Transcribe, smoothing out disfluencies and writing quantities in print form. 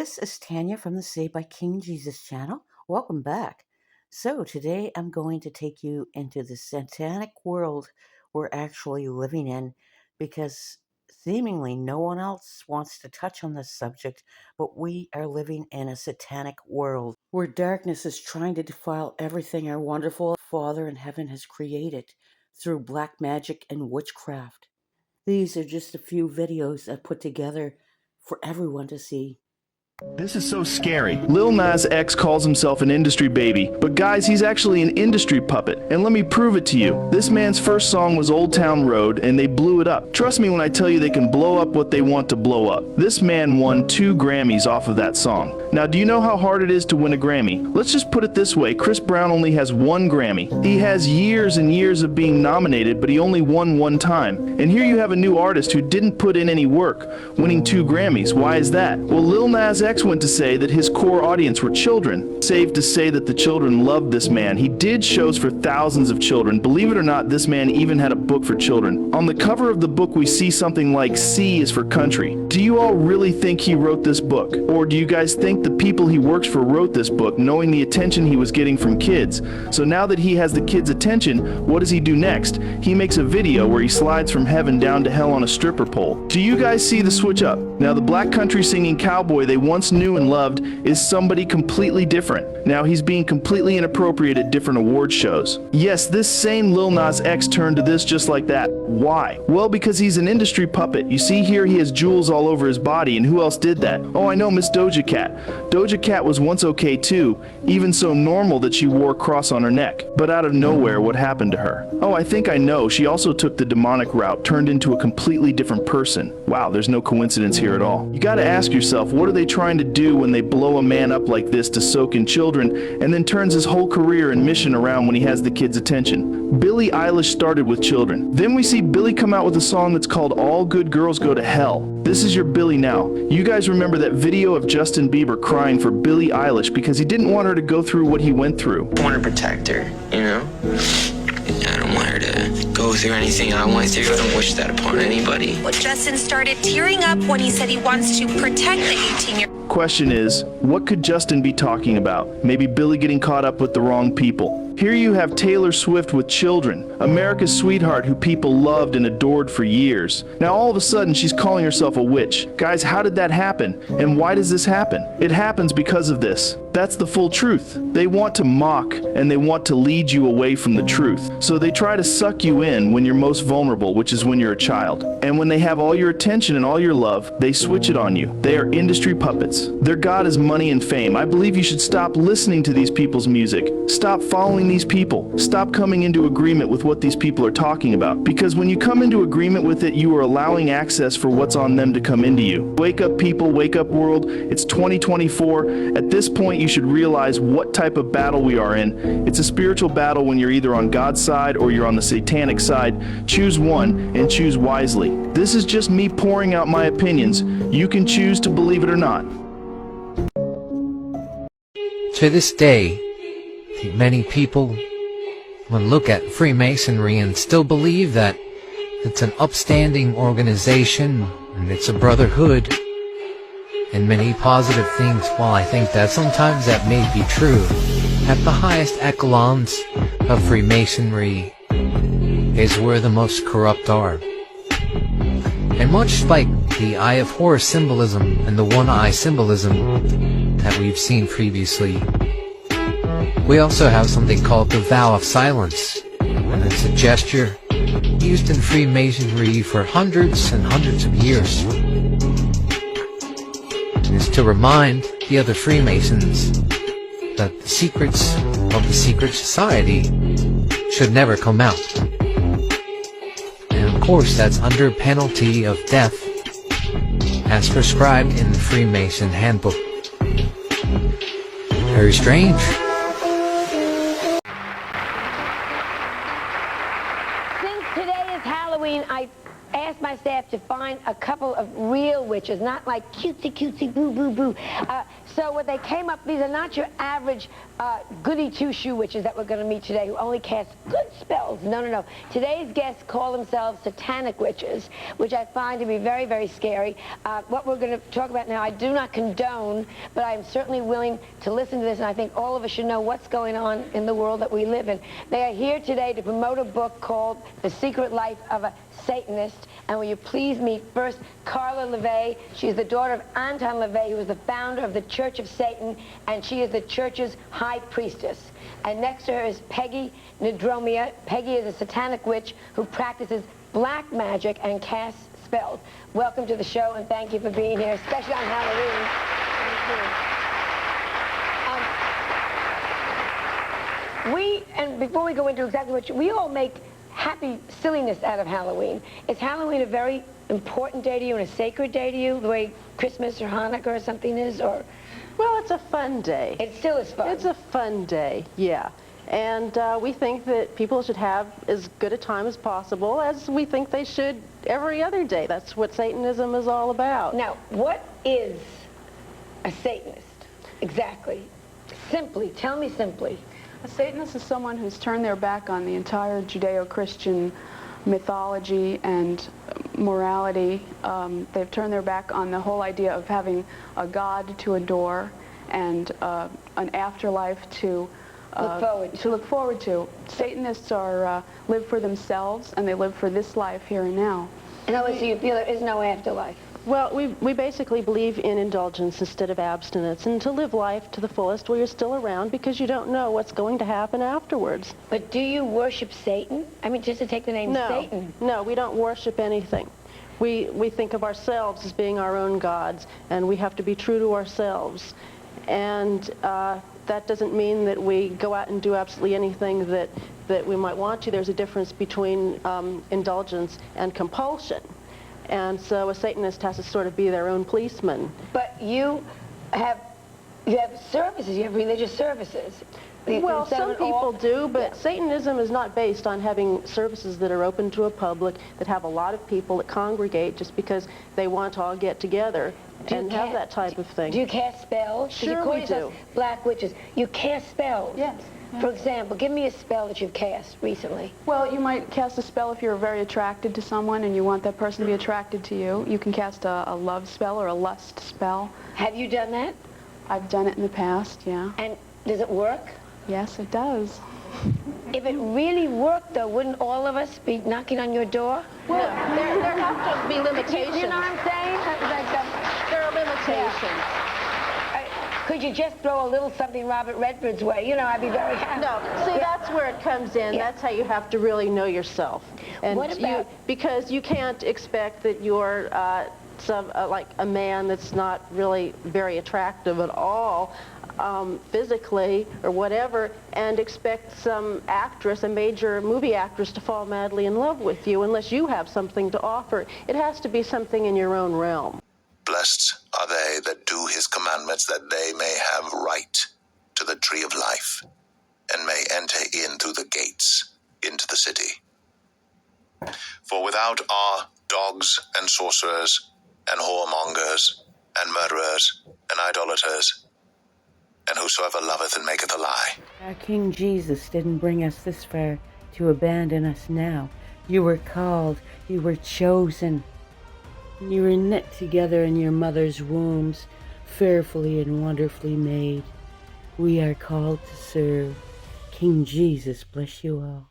This is Tanya from the Saved by King Jesus channel. Welcome back. So, today I'm going to take you into the satanic world we're actually living in because seemingly no one else wants to touch on this subject, but we are living in a satanic world where darkness is trying to defile everything our wonderful Father in heaven has created through black magic and witchcraft. These are just a few videos I've put together for everyone to see. This is so scary. Lil Nas X calls himself an industry baby, but guys, he's actually an industry puppet. And let me prove it to you. This man's first song was Old Town Road, and they blew it up. Trust me when I tell you they can blow up what they want to blow up. This man won 2 Grammys off of that song. Now, do you know how hard it is to win a Grammy? Let's just put it this way, Chris Brown only has 1 Grammy. He has years and years of being nominated, but he only won 1 time. And here you have a new artist who didn't put in any work, winning 2 Grammys. Why is that? Well, Lil Nas X went to say that his core audience were children. Safe to say that the children loved this man. He did shows for thousands of children. Believe it or not, this man even had a book for children. On the cover of the book, we see something like C is for country. Do you all really think he wrote this book? Or do you guys think the people he works for wrote this book, knowing the attention he was getting from kids? So now that he has the kids' attention, what does he do next? He makes a video where he slides from heaven down to hell on a stripper pole. Do you guys see the switch up? Now, the black country singing cowboy they once knew and loved is somebody completely different. Now he's being completely inappropriate at different award shows. Yes, this same Lil Nas X turned to this just like that. Why? Well, because he's an industry puppet. You see here he has jewels all over his body, and who else did that? Oh, I know, Miss Doja Cat. Doja Cat was once okay too, even so normal that she wore a cross on her neck. But out of nowhere, what happened to her? Oh, I think I know. She also took the demonic route, turned into a completely different person. Wow, there's no coincidence here at all. You gotta ask yourself, what are they trying to do when they blow a man up like this to soak in children and then turns his whole career and mission around when he has the kids' attention? Billie Eilish started with children. Then we see Billie come out with a song that's called All Good Girls Go to Hell. This is your Billie now. You guys remember that video of Justin Bieber crying for Billie Eilish because he didn't want her to go through what he went through. I want to protect her, you know? I don't want her to go through anything I went through. I don't wish that upon anybody. Well, Justin started tearing up when he said he wants to protect the 18-year-old. Question is, what could Justin be talking about? Maybe Billie getting caught up with the wrong people. Here you have Taylor Swift with children, America's sweetheart who people loved and adored for years. Now all of a sudden she's calling herself a witch. Guys, how did that happen? And why does this happen? It happens because of this. That's the full truth. They want to mock and they want to lead you away from the truth. So they try to suck you in when you're most vulnerable, which is when you're a child. And when they have all your attention and all your love, they switch it on you. They are industry puppets. Their god is money and fame. I believe you should stop listening to these people's music. Stop following these people. Stop coming into agreement with what these people are talking about. Because when you come into agreement with it, you are allowing access for what's on them to come into you. Wake up, people. Wake up, world. It's 2024. At this point, you should realize what type of battle we are in. It's a spiritual battle when you're either on God's side or you're on the satanic side. Choose one and choose wisely. This is just me pouring out my opinions. You can choose to believe it or not. To this day, many people will look at Freemasonry and still believe that it's an upstanding organization and it's a brotherhood and many positive things. While I think that sometimes that may be true, at the highest echelons of Freemasonry is where the most corrupt are. And much like the Eye of Horus symbolism and the One Eye symbolism that we've seen previously, we also have something called the Vow of Silence, and it's a gesture used in Freemasonry for hundreds and hundreds of years. It is to remind the other Freemasons that the secrets of the secret society should never come out. And of course that's under penalty of death, as prescribed in the Freemason Handbook. Very strange. Since today is Halloween, I asked my staff to find a couple of real witches, not like cutesy boo boo boo. So what they came up, these are not your average goody two-shoe witches that we're going to meet today who only cast good spells. No, no, no. Today's guests call themselves satanic witches, which I find to be very, very scary. What we're going to talk about now, I do not condone, but I am certainly willing to listen to this, and I think all of us should know what's going on in the world that we live in. They are here today to promote a book called The Secret Life of a Satanist. And will you please meet first Carla LaVey. She is the daughter of Anton LaVey, who is the founder of the Church of Satan, and she is the church's high priestess. And next to her is Peggy Nadromia. Peggy is a satanic witch who practices black magic and casts spells. Welcome to the show, and thank you for being here, especially on Halloween. And before we go into exactly what we all make happy silliness out of Halloween. Is Halloween a very important day to you and a sacred day to you, the way Christmas or Hanukkah or something is, or? Well, it's a fun day. It still is fun. It's a fun day, yeah. And we think that people should have as good a time as possible, as we think they should every other day. That's what Satanism is all about. Now, what is a Satanist exactly? Simply, tell me simply. A Satanist is someone who's turned their back on the entire Judeo-Christian mythology and morality. They've turned their back on the whole idea of having a God to adore and an afterlife to look forward to. Satanists are live for themselves, and they live for this life here and now. In other words, you feel there is no afterlife? Well, we basically believe in indulgence instead of abstinence, and to live life to the fullest while you're still around, because you don't know what's going to happen afterwards. But do you worship Satan? I mean, just to take the name Satan. No, we don't worship anything. We think of ourselves as being our own gods, and we have to be true to ourselves. And that doesn't mean that we go out and do absolutely anything that we might want to. There's a difference between indulgence and compulsion. And so a Satanist has to sort of be their own policeman. But you have services, you have religious services. Well, some people do, but Satanism is not based on having services that are open to a public, that have a lot of people that congregate just because they want to all get together and have that type of thing. Do you cast spells? Sure, we do. Black witches. You cast spells? Yes. For example, give me a spell that you've cast recently. Well, you might cast a spell if you're very attracted to someone and you want that person to be attracted to you. You can cast a love spell or a lust spell. Have you done that? I've done it in the past, yeah. And does it work? Yes, it does. If it really worked, though, wouldn't all of us be knocking on your door? Well, there have to be limitations. You know what I'm saying? There are limitations. Yeah. Could you just throw a little something Robert Redford's way? You know, I'd be very happy. No, see, that's where it comes in. Yeah. That's how you have to really know yourself. And what about... because you can't expect that you're like a man that's not really very attractive at all, physically or whatever, and expect some actress, a major movie actress, to fall madly in love with you unless you have something to offer. It has to be something in your own realm. Blessed are they that do his commandments, that they may have right to the tree of life, and may enter in through the gates into the city. For without are dogs and sorcerers, and whoremongers, and murderers, and idolaters, and whosoever loveth and maketh a lie. Our King Jesus didn't bring us this far to abandon us now. You were called, you were chosen. You were knit together in your mother's wombs, fearfully and wonderfully made. We are called to serve. King Jesus bless you all.